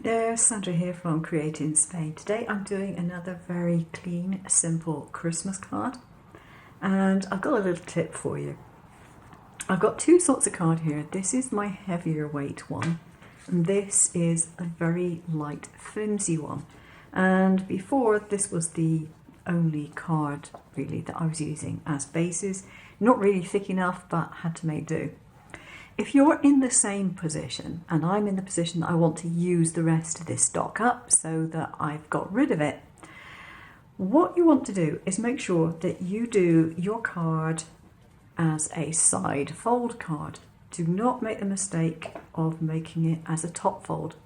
There, Sandra here from createinspain. Today I'm doing another very clean, simple Christmas card, and I've got a little tip for you. I've got two sorts of card here. This is my heavier weight one, and this is a very light, flimsy one. And before, this was the only card really that I was using as bases. Not really thick enough, but had to make do. If you're in the same position, and I'm in the position that I want to use the rest of this stock up so that I've got rid of it, what you want to do is make sure that you do your card as a side fold card. Do not make the mistake of making it as a top fold.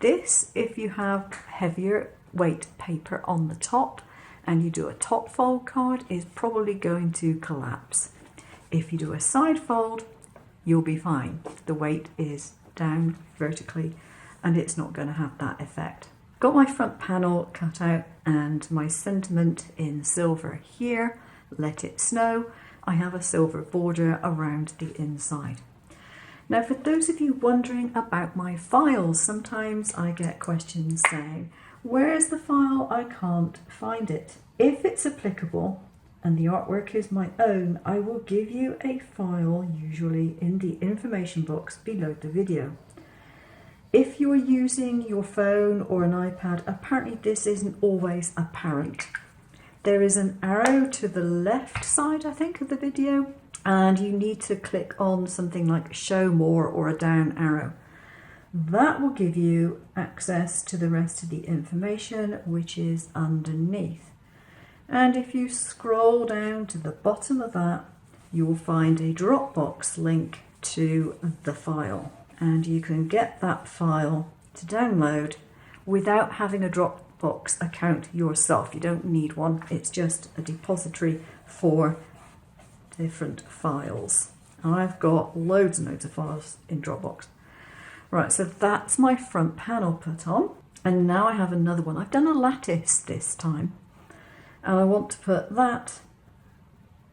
This, if you have heavier weight paper on the top and you do a top fold card, is probably going to collapse. If you do a side fold, you'll be fine. The weight is down vertically and it's not going to have that effect. Got my front panel cut out and my sentiment in silver here, let it snow. I have a silver border around the inside. Now, for those of you wondering about my files, sometimes I get questions saying, where's the file? I can't find it. If it's applicable, and the artwork is my own, I will give you a file, usually in the information box below the video. If you're using your phone or an iPad, apparently this isn't always apparent. There is an arrow to the left side, I think, of the video, and you need to click on something like show more or a down arrow. That will give you access to the rest of the information, which is underneath. And if you scroll down to the bottom of that, you will find a Dropbox link to the file. And you can get that file to download without having a Dropbox account yourself. You don't need one. It's just a depository for different files. And I've got loads and loads of files in Dropbox. Right, so that's my front panel put on. And now I have another one. I've done a lattice this time. And I want to put that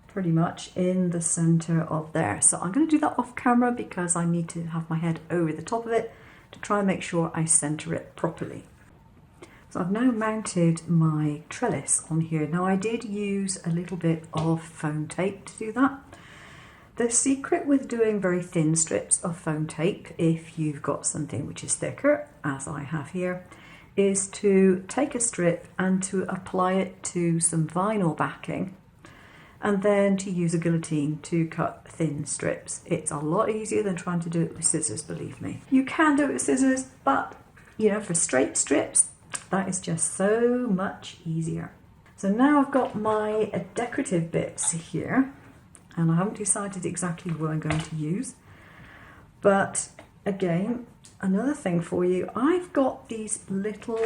pretty much in the center of there. So I'm going to do that off camera because I need to have my head over the top of it to try and make sure I center it properly. So I've now mounted my trellis on here. Now I did use a little bit of foam tape to do that. The secret with doing very thin strips of foam tape, if you've got something which is thicker, as I have here, is to take a strip and to apply it to some vinyl backing and then to use a guillotine to cut thin strips. It's a lot easier than trying to do it with scissors, believe me. You can do it with scissors, but you know, for straight strips, that is just so much easier. So now I've got my decorative bits here, and I haven't decided exactly what I'm going to use, but again, another thing for you, I've got these little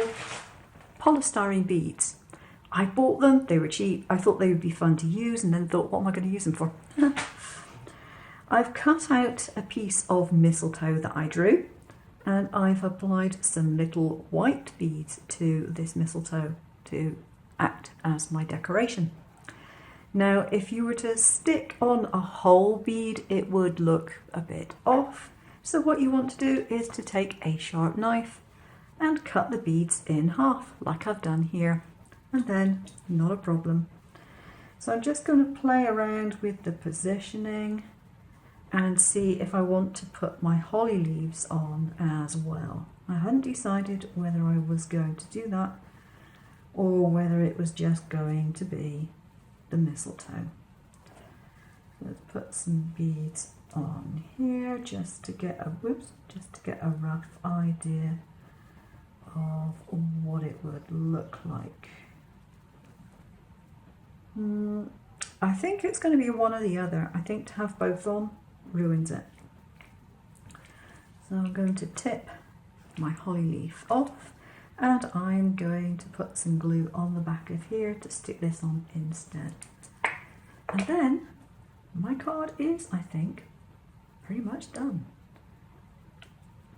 polystyrene beads. I bought them, they were cheap, I thought they would be fun to use, and then thought, what am I going to use them for? I've cut out a piece of mistletoe that I drew, and I've applied some little white beads to this mistletoe to act as my decoration. Now, if you were to stick on a whole bead, it would look a bit off. So what you want to do is to take a sharp knife and cut the beads in half, like I've done here, and then not a problem. So I'm just going to play around with the positioning and see if I want to put my holly leaves on as well. I hadn't decided whether I was going to do that or whether it was just going to be the mistletoe. Let's put some beads on here just to get a rough idea of what it would look like. I think it's going to be one or the other. I think to have both on ruins it. So I'm going to tip my holly leaf off, and I'm going to put some glue on the back of here to stick this on instead. And then my card is, I think, pretty much done.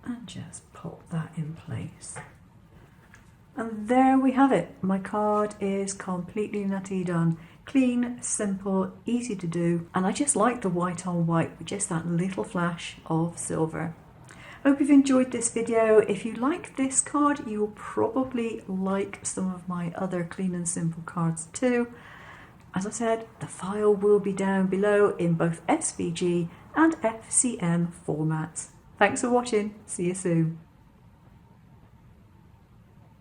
And just pop that in place. And there we have it. My card is completely nutty done. Clean, simple, easy to do. And I just like the white on white with just that little flash of silver. Hope you've enjoyed this video. If you like this card, you'll probably like some of my other clean and simple cards too. As I said, the file will be down below in both SVG and FCM formats. Thanks for watching. See you soon.